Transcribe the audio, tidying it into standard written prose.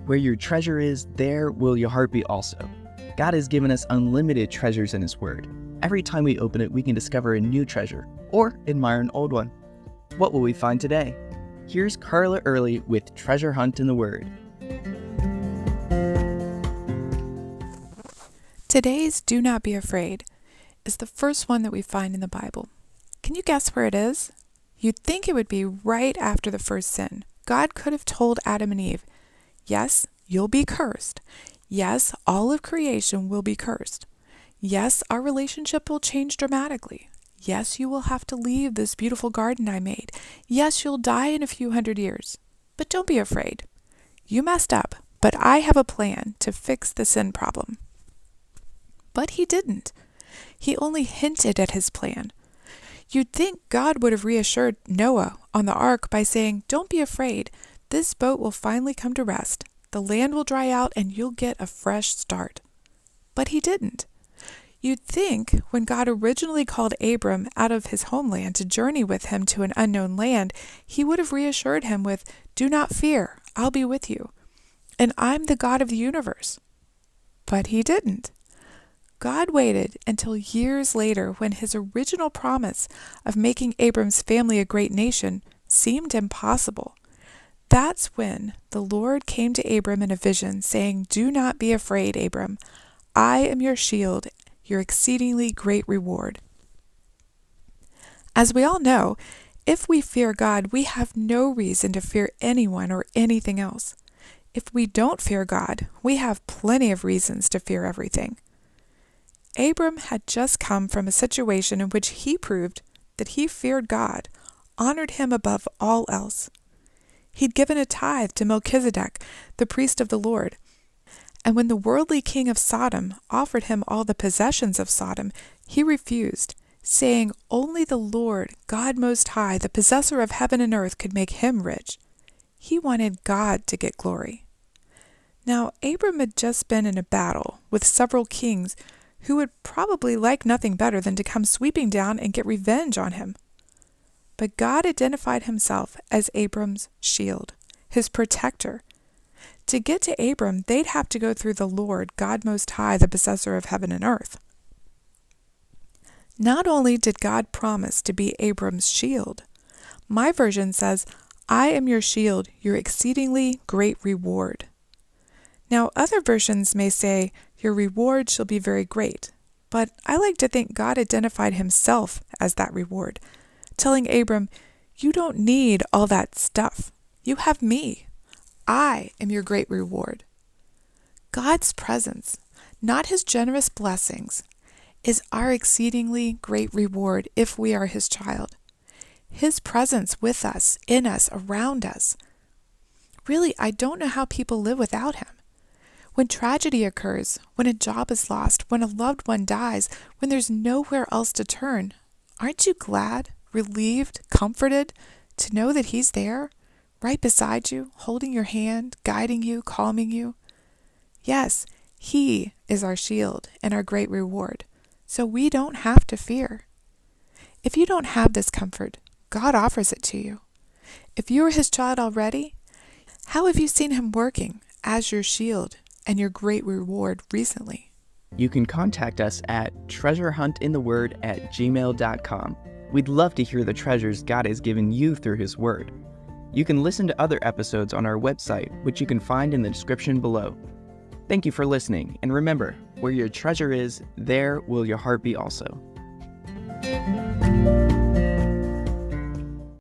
Where your treasure is, there will your heart be also. God has given us unlimited treasures in His Word. Every time we open it, we can discover a new treasure or admire an old one. What will we find today? Here's Carla Early with Treasure Hunt in the Word. Today's Do Not Be Afraid is the first one that we find in the Bible. Can you guess where it is? You'd think it would be right after the first sin. God could have told Adam and Eve, yes, you'll be cursed. Yes, all of creation will be cursed. Yes, our relationship will change dramatically. Yes, you will have to leave this beautiful garden I made. Yes, you'll die in a few hundred years. But don't be afraid. You messed up, but I have a plan to fix the sin problem. But He didn't. He only hinted at His plan. You'd think God would have reassured Noah on the ark by saying, don't be afraid. This boat will finally come to rest. The land will dry out and you'll get a fresh start. But He didn't. You'd think when God originally called Abram out of his homeland to journey with him to an unknown land, He would have reassured him with, do not fear, I'll be with you. And I'm the God of the universe. But He didn't. God waited until years later when His original promise of making Abram's family a great nation seemed impossible. That's when the Lord came to Abram in a vision, saying, do not be afraid, Abram. I am your shield, your exceedingly great reward. As we all know, if we fear God, we have no reason to fear anyone or anything else. If we don't fear God, we have plenty of reasons to fear everything. Abram had just come from a situation in which he proved that he feared God, honored Him above all else. He'd given a tithe to Melchizedek, the priest of the Lord. And when the worldly king of Sodom offered him all the possessions of Sodom, he refused, saying only the Lord, God Most High, the possessor of heaven and earth, could make him rich. He wanted God to get glory. Now, Abram had just been in a battle with several kings who would probably like nothing better than to come sweeping down and get revenge on him. But God identified Himself as Abram's shield, his protector. To get to Abram, they'd have to go through the Lord, God Most High, the possessor of heaven and earth. Not only did God promise to be Abram's shield, my version says, I am your shield, your exceedingly great reward. Now, other versions may say, your reward shall be very great, but I like to think God identified Himself as that reward, telling Abram, you don't need all that stuff. You have me. I am your great reward. God's presence, not His generous blessings, is our exceedingly great reward if we are His child. His presence with us, in us, around us. Really, I don't know how people live without Him. When tragedy occurs, when a job is lost, when a loved one dies, when there's nowhere else to turn, aren't you glad, relieved, comforted to know that He's there, right beside you, holding your hand, guiding you, calming you? Yes, He is our shield and our great reward, so we don't have to fear. If you don't have this comfort, God offers it to you. If you are His child already, how have you seen Him working as your shield and your great reward recently? You can contact us at treasurehuntintheword@gmail.com. We'd love to hear the treasures God has given you through His Word. You can listen to other episodes on our website, which you can find in the description below. Thank you for listening, and remember, where your treasure is, there will your heart be also.